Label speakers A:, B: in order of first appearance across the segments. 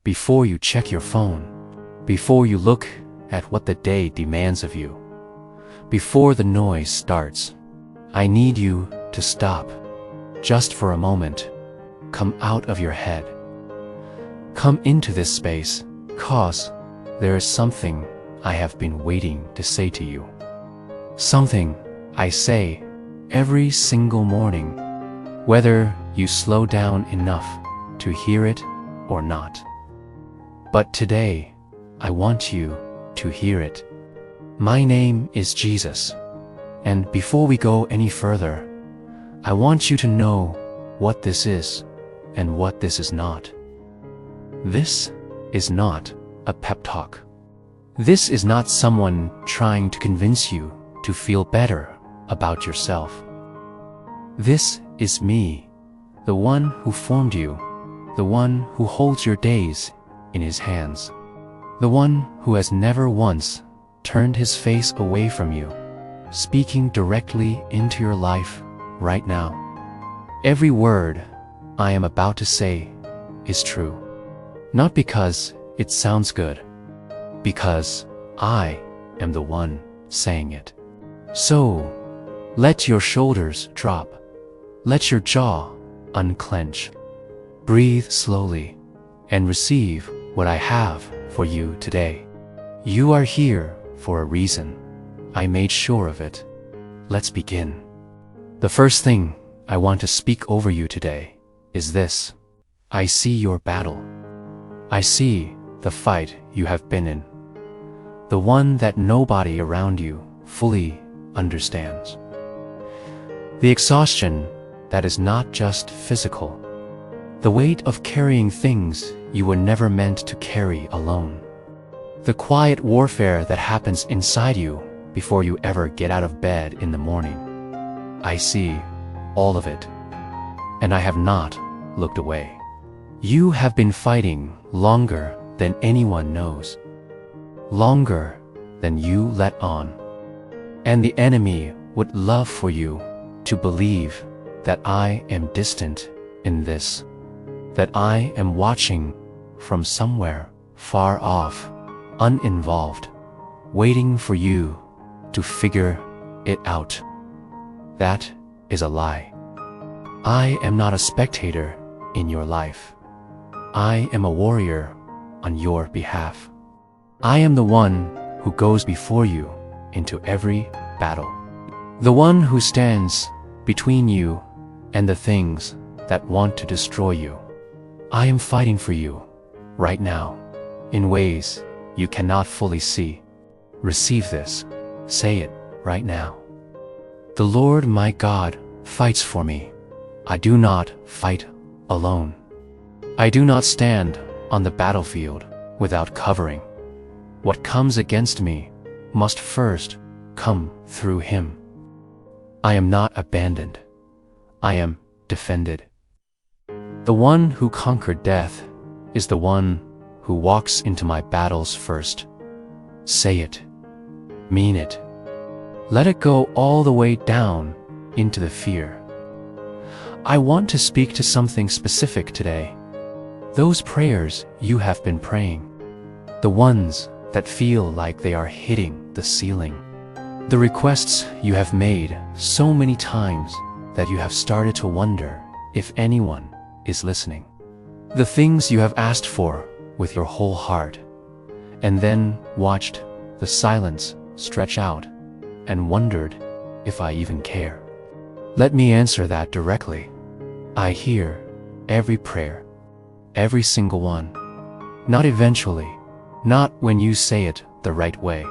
A: before you check your phone, before you look at what the day demands of you, before the noise starts. I need you to stop, just for a moment. Come out of your head. Come into this space, 'cause there is something I have been waiting to say to you. Something I say every single morning, whether you slow down enough to hear it or not. But today, I want you to hear it. My name is Jesus, and before we go any further, I want you to know what this is and what this is not. This is not a pep talk. This is not someone trying to convince you to feel better about yourself. This is me, the one who formed you, the one who holds your days in his hands, the one who has never once turned his face away from you, speaking directly into your life right now. Every word I am about to say is true, not because it sounds good, because I am the one saying it. So, let your shoulders drop, let your jaw unclench, breathe slowly, and receive what I have for you today. You are here for a reason. I made sure of it. Let's begin. The first thing I want to speak over you today is this. I see your battle. I see the fight you have been in, the one that nobody around you fully understands. The exhaustion that is not just physical, the weight of carrying things you were never meant to carry alone, the quiet warfare that happens inside you before you ever get out of bed in the morning. I see all of it, and I have not looked away. You have been fighting longer than anyone knows, longer than you let on. And the enemy would love for you to believe that I am distant in this, that I am watching from somewhere far off, uninvolved, waiting for you to figure it out. That is a lie. I am not a spectator in your life. I am a warrior on your behalf. I am the one who goes before you into every battle, the one who stands between you and the things that want to destroy you. I am fighting for you right now in ways you cannot fully see. Receive this. Say it right now. The Lord my God fights for me. I do not fight alone. I do not stand on the battlefield without covering. What comes against me must first come through him. I am not abandoned. I am defended. The one who conquered death is the one who walks into my battles first. Say it. Mean it. Let it go all the way down into the fear. I want to speak to something specific today. Those prayers you have been praying, the ones that feel like they are hitting the ceiling. The requests you have made so many times that you have started to wonder if anyone is listening. The things you have asked for with your whole heart, and then watched the silence stretch out and wondered if I even care. Let me answer that directly. I hear every prayer, every single one. Not eventually, not when you say it the right way,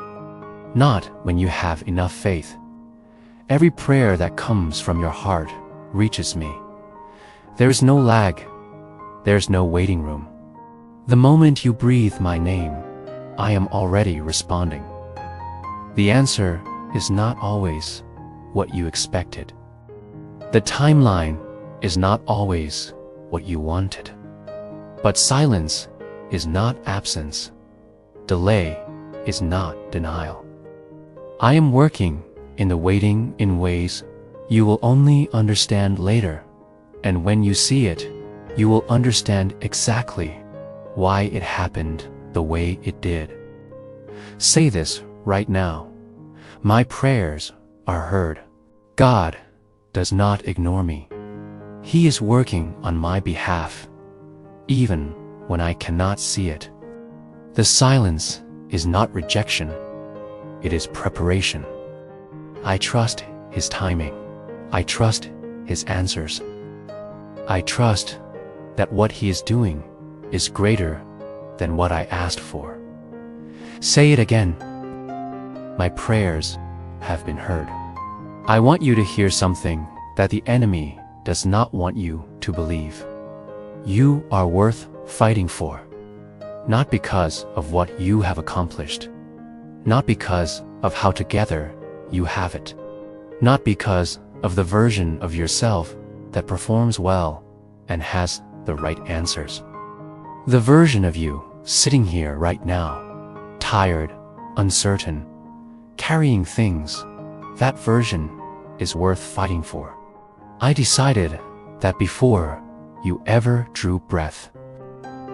A: not when you have enough faith. Every prayer that comes from your heart reaches me. There is no lag. There's no waiting room. The moment you breathe my name, I am already responding. The answer is not always what you expected. The timeline is not always what you wanted. But silence is not absence. Delay is not denial. I am working in the waiting in ways you will only understand later. And when you see it, you will understand exactly why it happened the way it did. Say this right now. My prayers are heard. God does not ignore me. He is working on my behalf, even when I cannot see it. The silence is not rejection, it is preparation. I trust His timing. I trust His answers. I trust that what He is doing is greater than what I asked for. Say it again. My prayers have been heard. I want you to hear something that the enemy does not want you to believe. You are worth fighting for. Not because of what you have accomplished. Not because of how together you have it. Not because of the version of yourself that performs well and has the right answers. The version of you sitting here right now, tired, uncertain, carrying things, that version is worth fighting for. I decided that before you ever drew breath.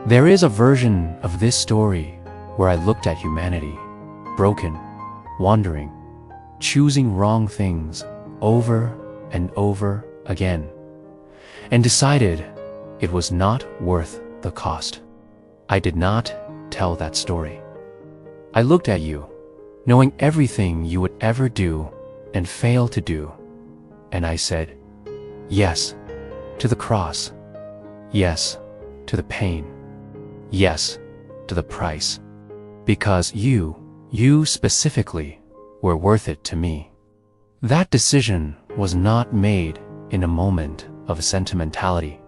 A: There is a version of this story where I looked at humanity, broken, wandering, choosing wrong things over and over again, and decided it was not worth the cost. I did not tell that story. I looked at you, knowing everything you would ever do and fail to do, and I said, yes to the cross, yes to the pain, yes to the price, because you specifically were worth it to me. That decision was not made in a moment of sentimentality.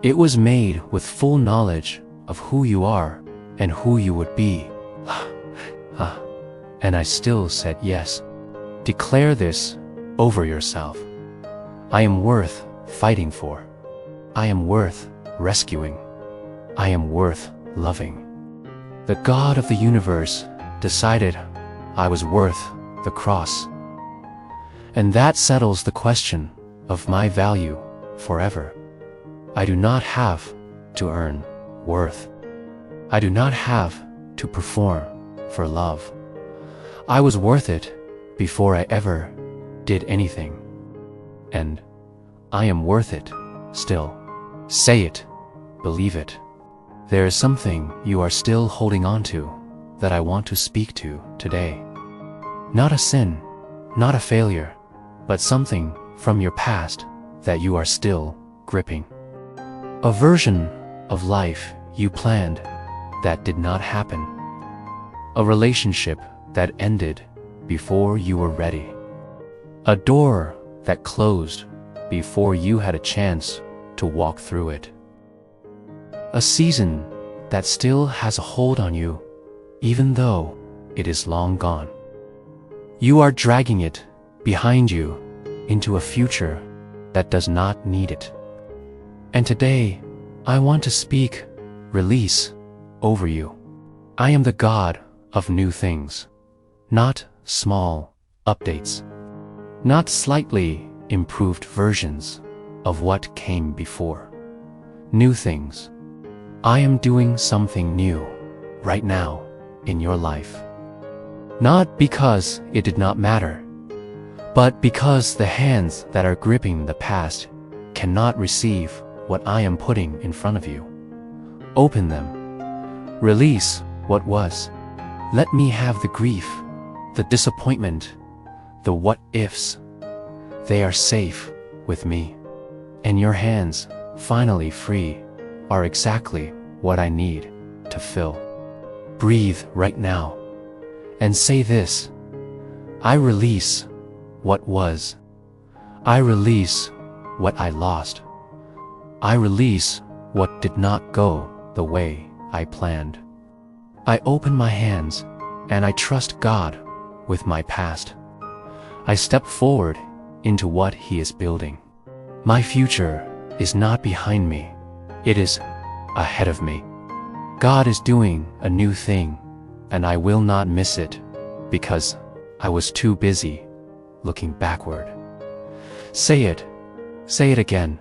A: It was made with full knowledge of who you are and who you would be. And I still said yes. Declare this over yourself. I am worth fighting for. I am worth rescuing. I am worth loving. The God of the universe decided I was worth the cross. And that settles the question of my value forever. I do not have to earn worth. I do not have to perform for love. I was worth it before I ever did anything. And I am worth it still. Say it. Believe it. There is something you are still holding on to that I want to speak to today. Not a sin, not a failure, but something from your past that you are still gripping. A version of life you planned that did not happen. A relationship that ended before you were ready. A door that closed before you had a chance to walk through it. A season that still has a hold on you, even though it is long gone. You are dragging it behind you into a future that does not need it. And today, I want to speak release over you. I am the God of new things, not small updates, not slightly improved versions of what came before. New things. I am doing something new right now in your life. Not because it did not matter, but because the hands that are gripping the past cannot receive what I am putting in front of you. Open them. Release what was. Let me have the grief, the disappointment, the what-ifs. They are safe with me. And your hands, finally free, are exactly what I need to fill. Breathe right now and say this. I release what was. I release what I lost. I release what did not go the way I planned. I open my hands and I trust God with my past. I step forward into what He is building. My future is not behind me. It is ahead of me. God is doing a new thing, and I will not miss it because I was too busy looking backward. Say it again.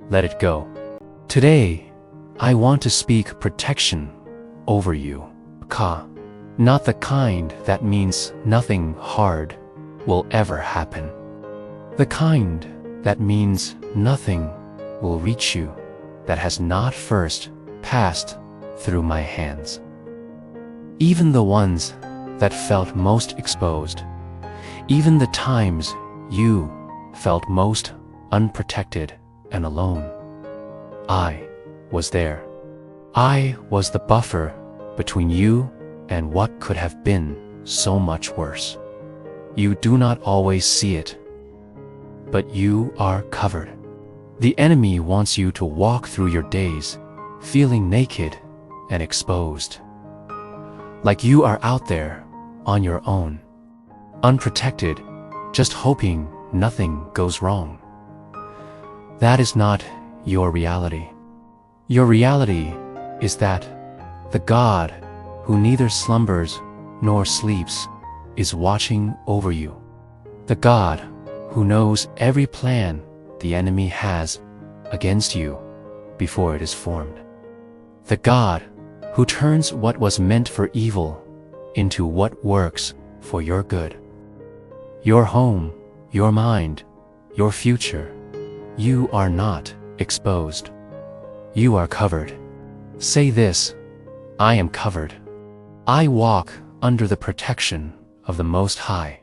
A: Let it go. Today, I want to speak protection over you. Not the kind that means nothing hard will ever happen. The kind that means nothing will reach you that has not first passed through my hands. Even the ones that felt most exposed, even the times you felt most unprotected and alone, I was there. I was the buffer between you and what could have been so much worse. You do not always see it, but you are covered. The enemy wants you to walk through your days feeling naked and exposed, like you are out there on your own, unprotected, just hoping nothing goes wrong. That is not your reality. Your reality is that the God who neither slumbers nor sleeps is watching over you. The God who knows every plan the enemy has against you before it is formed. The God who turns what was meant for evil into what works for your good. Your home, your mind, your future, you are not exposed. You are covered. Say this: I am covered. I walk under the protection of the Most High.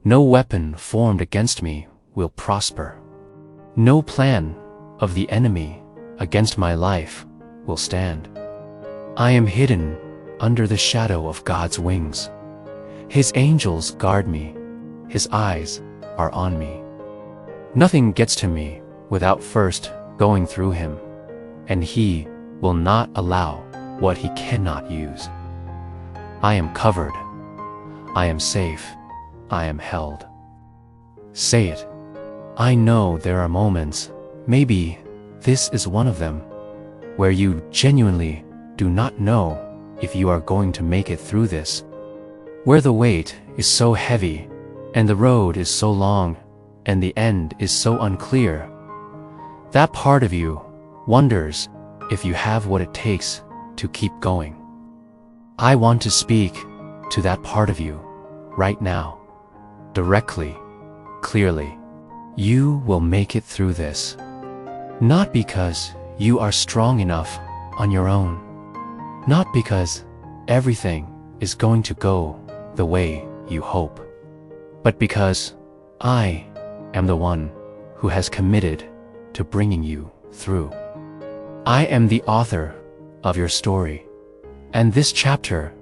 A: No weapon formed against me will prosper. No plan of the enemy against my life will stand. I am hidden under the shadow of God's wings. His angels guard me. His eyes are on me. Nothing gets to me without first going through him, and he will not allow what he cannot use. I am covered. I am safe. I am held. Say it. I know there are moments, maybe this is one of them, where you genuinely do not know if you are going to make it through this, where the weight is so heavy and the road is so long and the end is so unclear. That part of you wonders if you have what it takes to keep going. I want to speak to that part of you right now, directly, clearly. You will make it through this, not because you are strong enough on your own, not because everything is going to go the way you hope, but because I am the one who has committed to bringing you through. I am the author of your story, and this chapter,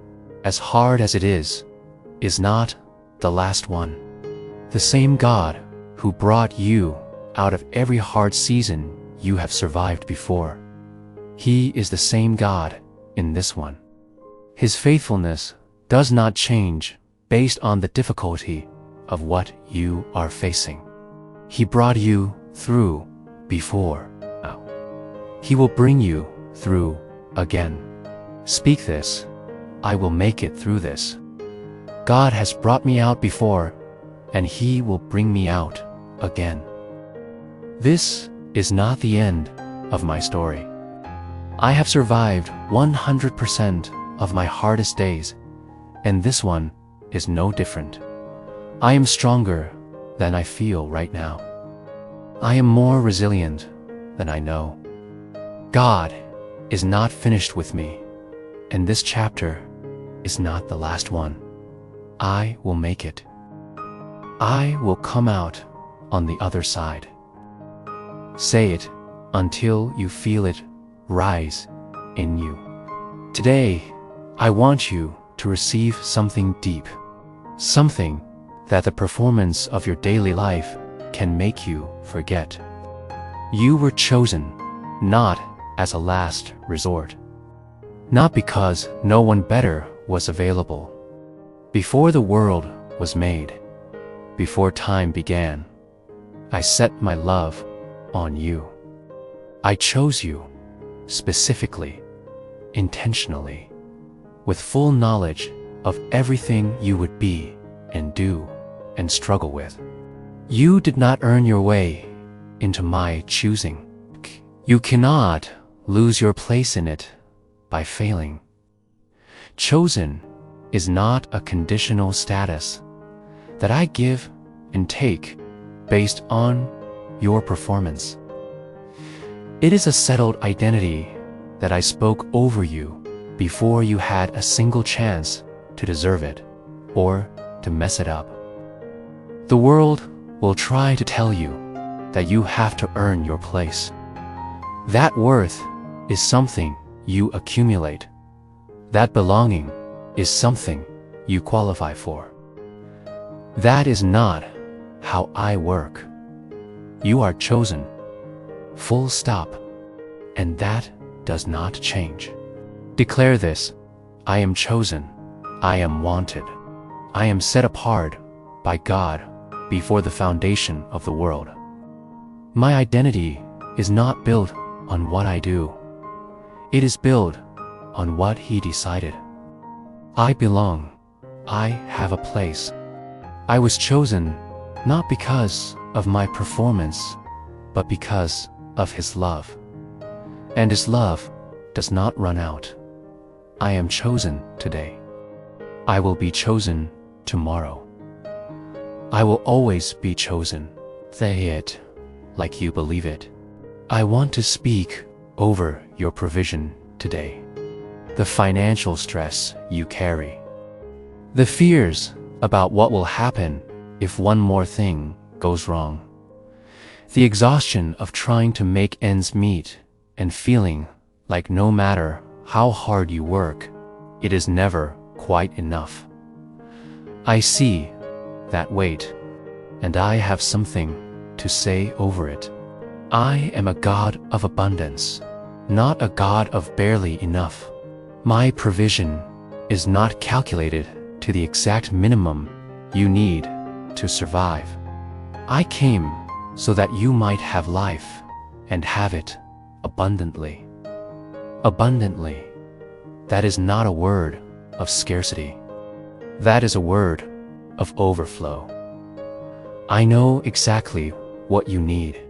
A: as hard as it is not the last one. The same God who brought you out of every hard season you have survived before, he is the same God in this one. His faithfulness does not change based on the difficulty of what you are facing. He brought you through before. Now, he will bring you through again. Speak this: I will make it through this. God has brought me out before, and he will bring me out again. This is not the end of my story. I have survived 100% of my hardest days, and this one is no different. I am stronger than I feel right now. I am more resilient than I know. God is not finished with me, and this chapter is not the last one. I will make it. I will come out on the other side. Say it until you feel it rise in you. Today, I want you to receive something deep, something that the performance of your daily life can make you forget. You were chosen not as a last resort, not because no one better was available. Before the world was made, before time began, I set my love on you. I chose you specifically, intentionally, with full knowledge of everything you would be and do and struggle with. You did not earn your way into my choosing. You cannot lose your place in it by failing. Chosen is not a conditional status that I give and take based on your performance. It is a settled identity that I spoke over you before you had a single chance to deserve it or to mess it up. The world will try to tell you that you have to earn your place. That worth is something you accumulate. That belonging is something you qualify for. That is not how I work. You are chosen. Full stop. And that does not change. Declare this: I am chosen. I am wanted. I am set apart by God before the foundation of the world. My identity is not built on what I do. It is built on what He decided. I belong. I have a place. I was chosen not because of my performance, but because of His love. And His love does not run out. I am chosen today. I will be chosen tomorrow. I will always be chosen. Say it like you believe it. I want to speak over your provision today. The financial stress you carry. The fears about what will happen if one more thing goes wrong. The exhaustion of trying to make ends meet and feeling like no matter how hard you work, it is never quite enough. I see that weight, and I have something to say over it. I am a God of abundance, not a God of barely enough. My provision is not calculated to the exact minimum you need to survive. I came so that you might have life and have it abundantly. Abundantly. That is not a word of scarcity. That is a word of overflow. I know exactly what you need.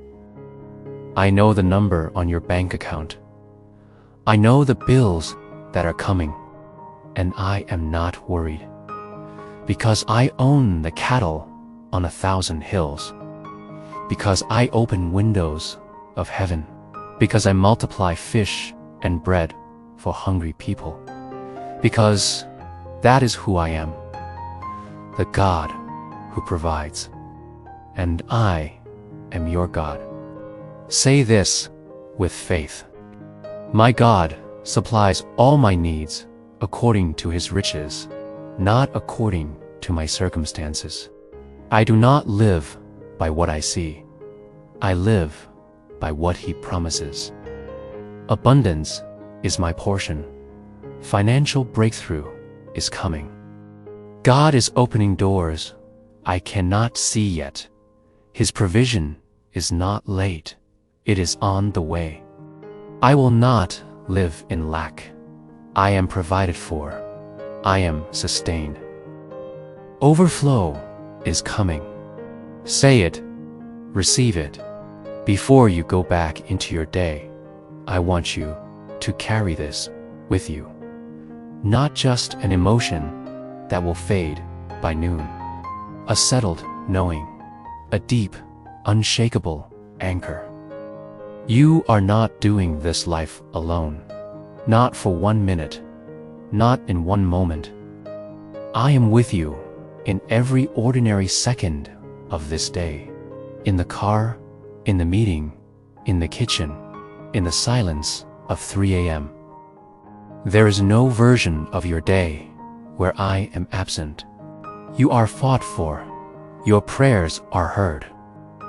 A: I know the number on your bank account. I know the bills that are coming, and I am not worried, because I own the cattle on 1,000 hills, because I open windows of heaven, because I multiply fish and bread for hungry people, because that is who I am, the God who provides, and I am your God. Say this with faith: my God supplies all my needs according to His riches, not according to my circumstances. I do not live by what I see. I live by what He promises. Abundance is my portion. Financial breakthrough is coming. God is opening doors I cannot see yet. His provision is not late. It is on the way. I will not live in lack. I am provided for. I am sustained. Overflow is coming. Say it. Receive it. Before you go back into your day, I want you to carry this with you. Not just an emotion that will fade by noon. A settled knowing. A deep, unshakable anchor. You are not doing this life alone. Not for 1 minute. Not in one moment. I am with you in every ordinary second of this day. In the car, in the meeting, in the kitchen, in the silence of 3 a.m. There is no version of your day where I am absent. You are fought for. Your prayers are heard.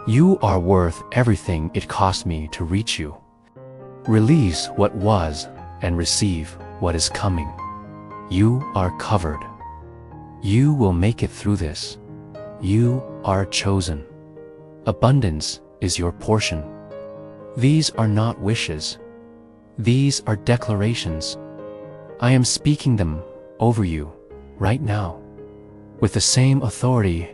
A: You are worth everything it cost me to reach you. Release what was and receive what is coming. You are covered. You will make it through this. You are chosen. Abundance is your portion. These are not wishes. These are declarations. I am speaking them over you right now with the same authority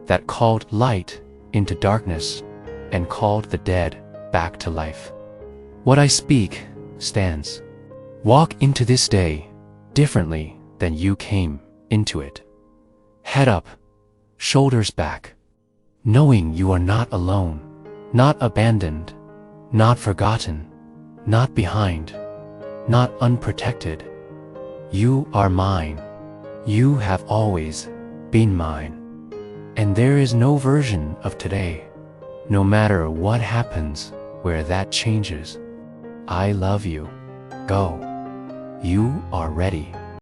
A: that called light into darkness and called the dead back to life. What I speak stands. Walk into this day differently than you came into it. Head up, shoulders back, knowing you are not alone, not abandoned, not forgotten, not behind, not unprotected. You are mine. You have always been mine. And there is no version of today, no matter what happens, where that changes. I love you. Go. You are ready.